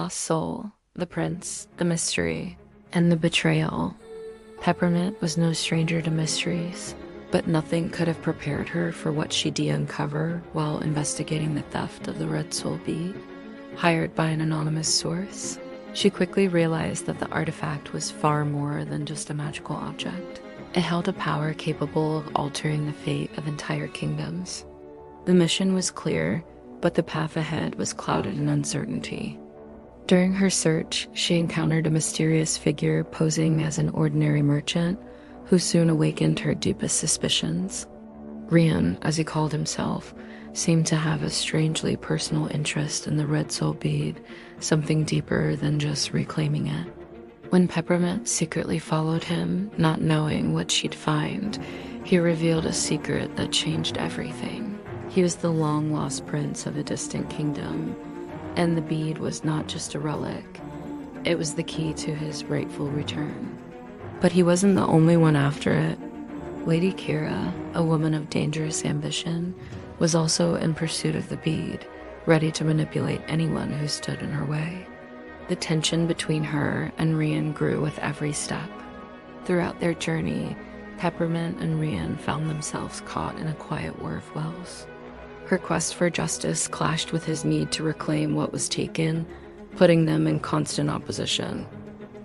lost soul, the prince, the mystery, and the betrayal. Peppermint was no stranger to mysteries, but nothing could have prepared her for what she'd uncover while investigating the theft of the red soul bead. Hired by an anonymous source, she quickly realized that the artifact was far more than just a magical object. It held a power capable of altering the fate of entire kingdoms. The mission was clear, but the path ahead was clouded in uncertainty. During her search, she encountered a mysterious figure posing as an ordinary merchant who soon awakened her deepest suspicions. Rian, as he called himself, seemed to have a strangely personal interest in the red soul bead, something deeper than just reclaiming it. When Peppermint secretly followed him, not knowing what she'd find, he revealed a secret that changed everything. He was the long-lost prince of a distant kingdom, and the bead was not just a relic. It was the key to his rightful return. But he wasn't the only one after it. Lady Kira, a woman of dangerous ambition, was also in pursuit of the bead, ready to manipulate anyone who stood in her way. The tension between her and Rian grew with every step. Throughout their journey, Peppermint and Rian found themselves caught in a quiet war of wills. Her quest for justice clashed with his need to reclaim what was taken, putting them in constant opposition.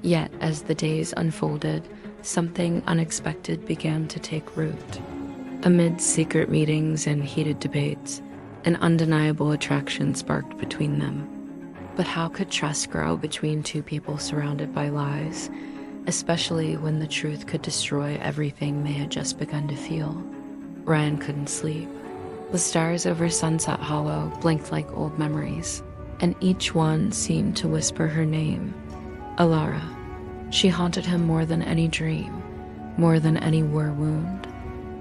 Yet, as the days unfolded, something unexpected began to take root. Amid secret meetings and heated debates, an undeniable attraction sparked between them. But how could trust grow between two people surrounded by lies, especially when the truth could destroy everything they had just begun to feel? Ryan couldn't sleep. The stars over Sunset Hollow blinked like old memories, and each one seemed to whisper her name, Alara. She haunted him more than any dream, more than any war wound.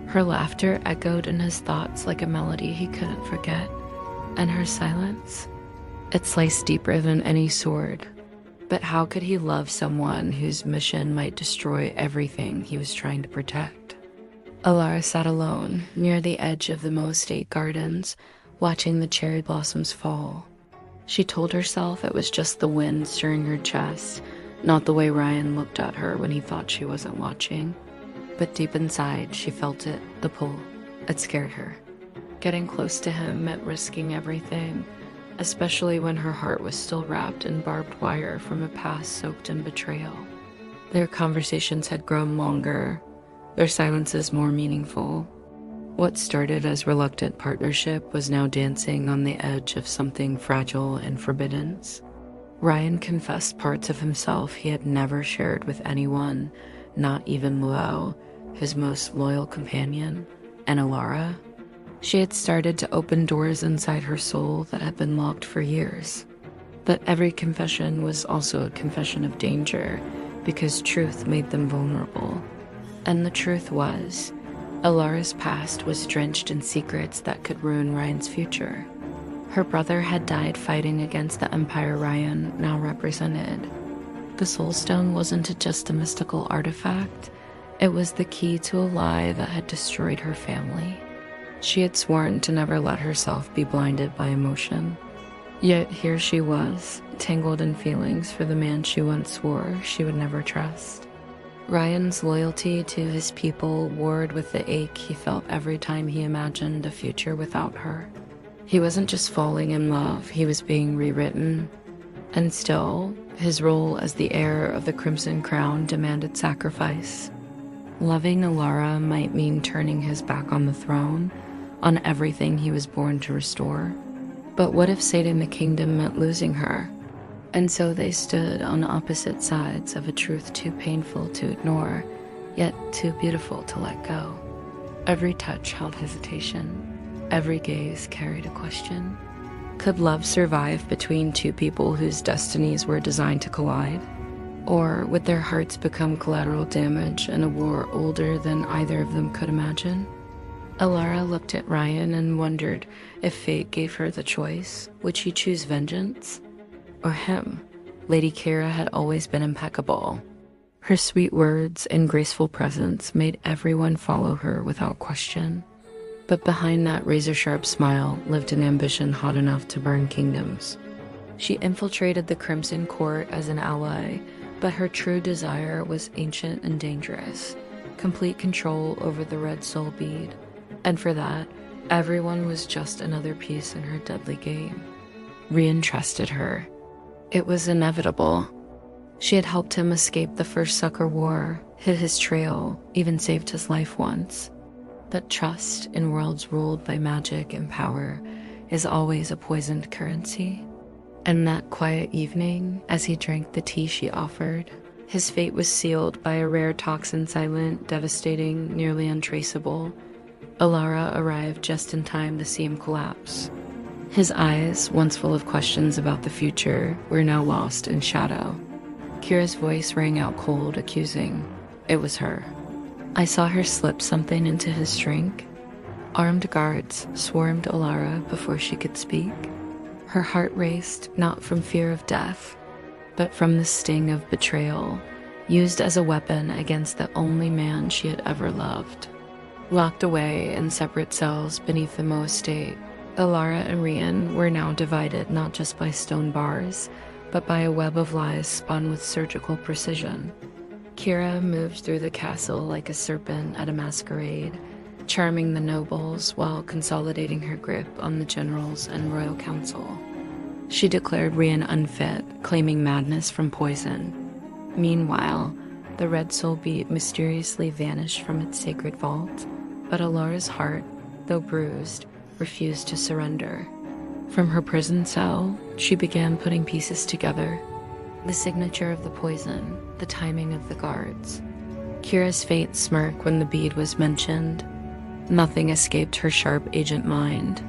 Her laughter echoed in his thoughts like a melody he couldn't forget, and her silence, it sliced deeper than any sword. But how could he love someone whose mission might destroy everything he was trying to protect? Alara sat alone near the edge of the Mo State Gardens, watching the cherry blossoms fall. She told herself it was just the wind stirring her chest, not the way Ryan looked at her when he thought she wasn't watching. But deep inside, she felt it, the pull. It scared her. Getting close to him meant risking everything, especially when her heart was still wrapped in barbed wire from a past soaked in betrayal. Their conversations had grown longer, their silences more meaningful. What started as reluctant partnership was now dancing on the edge of something fragile and forbidden. Ryan confessed parts of himself he had never shared with anyone, not even Luo, his most loyal companion, and Alara. She had started to open doors inside her soul that had been locked for years. But every confession was also a confession of danger, because truth made them vulnerable. And the truth was, Alara's past was drenched in secrets that could ruin Ryan's future. Her brother had died fighting against the empire Ryan now represented. The Soul Stone wasn't just a mystical artifact, it was the key to a lie that had destroyed her family. She had sworn to never let herself be blinded by emotion. Yet here she was, tangled in feelings for the man she once swore she would never trust. Ryan's loyalty to his people warred with the ache he felt every time he imagined a future without her. He wasn't just falling in love, he was being rewritten. And still, his role as the heir of the Crimson Crown demanded sacrifice. Loving Alara might mean turning his back on the throne, on everything he was born to restore. But what if saving the kingdom meant losing her? And so they stood on opposite sides of a truth too painful to ignore, yet too beautiful to let go. Every touch held hesitation. Every gaze carried a question. Could love survive between two people whose destinies were designed to collide? Or would their hearts become collateral damage in a war older than either of them could imagine? Alara looked at Ryan and wondered if fate gave her the choice. Would she choose vengeance? Or him? Lady Kira had always been impeccable. Her sweet words and graceful presence made everyone follow her without question. But behind that razor-sharp smile lived an ambition hot enough to burn kingdoms. She infiltrated the Crimson Court as an ally, but her true desire was ancient and dangerous, complete control over the Red Soul Bead. And for that, everyone was just another piece in her deadly game. Rian trusted her. It was inevitable. She had helped him escape the First Sucker War, hid his trail, even saved his life once. But trust in worlds ruled by magic and power is always a poisoned currency. And that quiet evening, as he drank the tea she offered, his fate was sealed by a rare toxin silent, devastating, nearly untraceable. Alara arrived just in time to see him collapse. His eyes, once full of questions about the future, were now lost in shadow. Kira's voice rang out cold, accusing. It was her. I saw her slip something into his drink. Armed guards swarmed Alara before she could speak. Her heart raced, not from fear of death, but from the sting of betrayal, used as a weapon against the only man she had ever loved. Locked away in separate cells beneath the Mo estate, Alara and Rian were now divided not just by stone bars, but by a web of lies spun with surgical precision. Kira moved through the castle like a serpent at a masquerade, charming the nobles while consolidating her grip on the generals and royal council. She declared Rian unfit, claiming madness from poison. Meanwhile, the Red Soul Bead mysteriously vanished from its sacred vault, but Alara's heart, though bruised, refused to surrender. From her prison cell, she began putting pieces together. The signature of the poison, the timing of the guards. Kira's faint smirk when the bead was mentioned. Nothing escaped her sharp agent mind.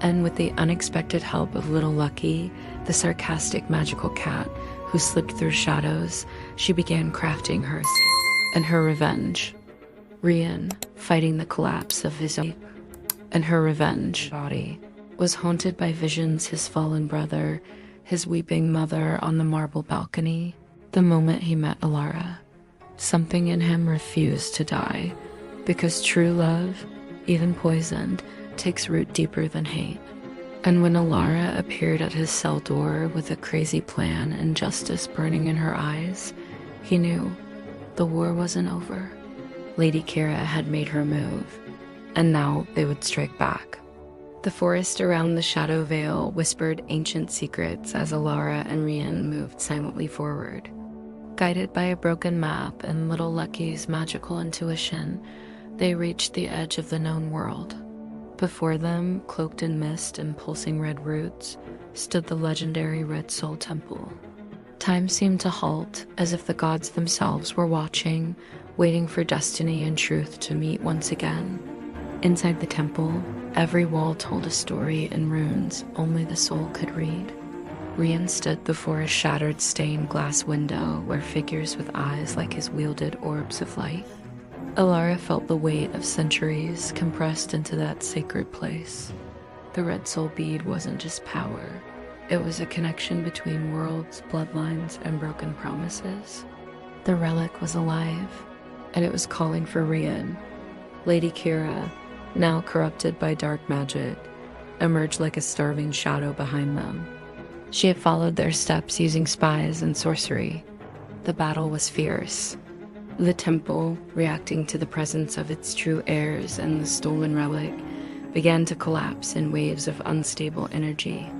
And with the unexpected help of Little Lucky, the sarcastic magical cat who slipped through shadows, she began crafting her escape and her revenge. Rian, fighting the collapse of his own and her revenge body, was haunted by visions his fallen brother, his weeping mother on the marble balcony, the moment he met Alara. Something in him refused to die, because true love, even poisoned, takes root deeper than hate. And when Alara appeared at his cell door with a crazy plan and justice burning in her eyes, he knew the war wasn't over. Lady Kira had made her move, and now they would strike back. The forest around the Shadow Vale whispered ancient secrets as Alara and Rian moved silently forward. Guided by a broken map and Little Lucky's magical intuition, they reached the edge of the known world. Before them, cloaked in mist and pulsing red roots, stood the legendary Red Soul Temple. Time seemed to halt, as if the gods themselves were watching, waiting for destiny and truth to meet once again. Inside the temple, every wall told a story in runes only the soul could read. Rian stood before a shattered stained glass window where figures with eyes like his wielded orbs of light. Alara felt the weight of centuries compressed into that sacred place. The Red Soul Bead wasn't just power. It was a connection between worlds, bloodlines, and broken promises. The relic was alive, and it was calling for Rian. Lady Kira, now corrupted by dark magic, emerged like a starving shadow behind them. She had followed their steps using spies and sorcery. The battle was fierce. The temple, reacting to the presence of its true heirs and the stolen relic, began to collapse in waves of unstable energy.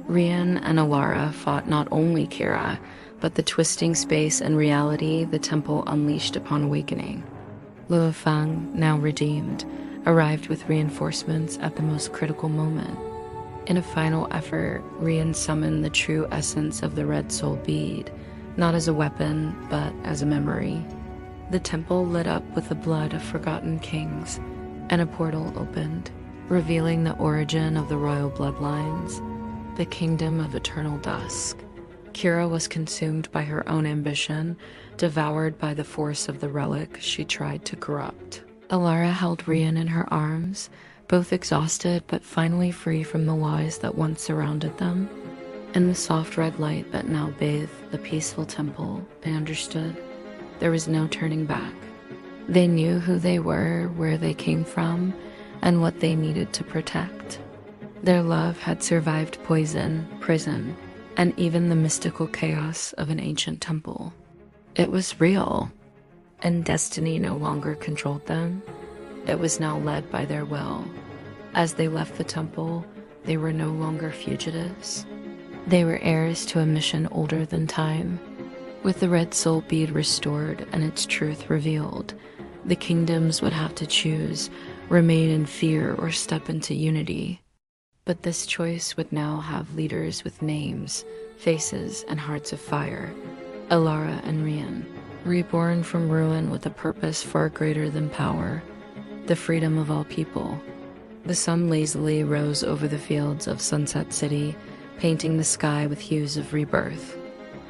Rian and Alara fought not only Kira, but the twisting space and reality the temple unleashed upon awakening. Luofeng, now redeemed, arrived with reinforcements at the most critical moment. In a final effort, Rian summoned the true essence of the Red Soul Bead, not as a weapon, but as a memory. The temple lit up with the blood of forgotten kings, and a portal opened, revealing the origin of the royal bloodlines, the kingdom of eternal dusk. Kira was consumed by her own ambition, devoured by the force of the relic she tried to corrupt. Alara held Rian in her arms, both exhausted but finally free from the lies that once surrounded them. In the soft red light that now bathed the peaceful temple, they understood. There was no turning back. They knew who they were, where they came from, and what they needed to protect. Their love had survived poison, prison, and even the mystical chaos of an ancient temple. It was real, and destiny no longer controlled them. It was now led by their will. As they left the temple, they were no longer fugitives. They were heirs to a mission older than time. With the red soul bead restored and its truth revealed, the kingdoms would have to choose, remain in fear or step into unity. But this choice would now have leaders with names, faces, and hearts of fire. Alara and Rian, reborn from ruin with a purpose far greater than power, the freedom of all people. The sun lazily rose over the fields of Sunset City, painting the sky with hues of rebirth.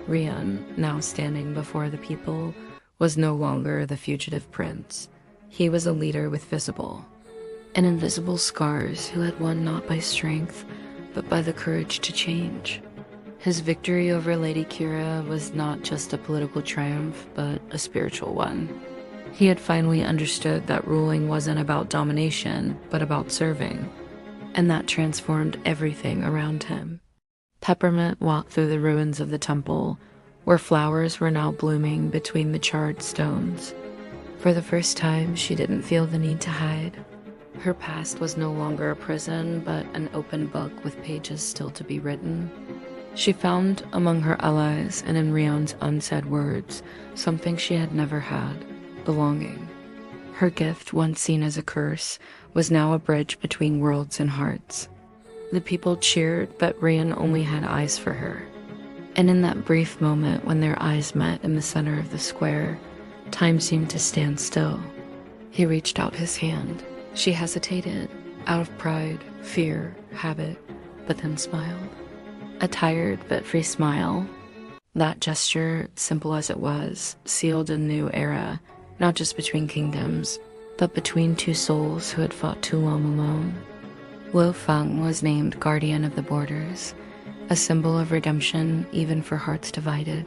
Rian, now standing before the people, was no longer the fugitive prince. He was a leader with visible and invisible scars who had won not by strength, but by the courage to change. His victory over Lady Kira was not just a political triumph, but a spiritual one. He had finally understood that ruling wasn't about domination, but about serving, and that transformed everything around him. Peppermint walked through the ruins of the temple, where flowers were now blooming between the charred stones. For the first time, she didn't feel the need to hide. Her past was no longer a prison, but an open book with pages still to be written. She found among her allies and in Rion's unsaid words something she had never had: belonging. Her gift, once seen as a curse, was now a bridge between worlds and hearts. The people cheered, but Rian only had eyes for her. And in that brief moment when their eyes met in the center of the square, time seemed to stand still. He reached out his hand. She hesitated, out of pride, fear, habit, but then smiled. A tired but free smile. That gesture, simple as it was, sealed a new era, not just between kingdoms, but between two souls who had fought too long alone. Lo Feng was named Guardian of the Borders, a symbol of redemption even for hearts divided.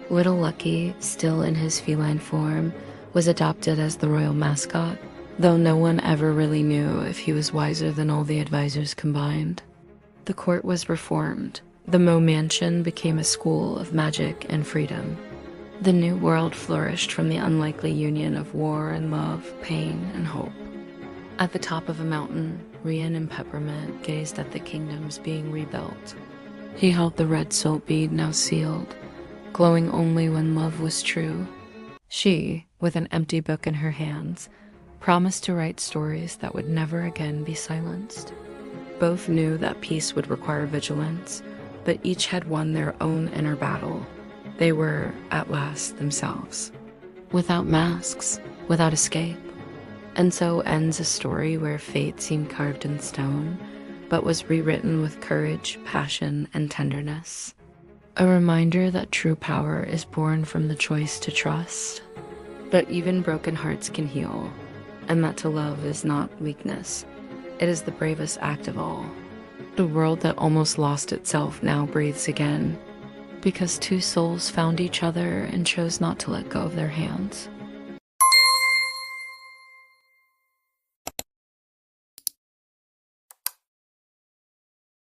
Little Lucky, still in his feline form, was adopted as the royal mascot, though no one ever really knew if he was wiser than all the advisors combined. The court was reformed. The Mo Mansion became a school of magic and freedom. The new world flourished from the unlikely union of war and love, pain and hope. At the top of a mountain, Rian and Peppermint gazed at the kingdoms being rebuilt. He held the red soul bead, now sealed, glowing only when love was true. She, with an empty book in her hands, promised to write stories that would never again be silenced. Both knew that peace would require vigilance, but each had won their own inner battle. They were, at last, themselves, without masks, without escape. And so ends a story where fate seemed carved in stone, but was rewritten with courage, passion, and tenderness. A reminder that true power is born from the choice to trust. But even broken hearts can heal, and that to love is not weakness. It is the bravest act of all. The world that almost lost itself now breathes again, because two souls found each other and chose not to let go of their hands.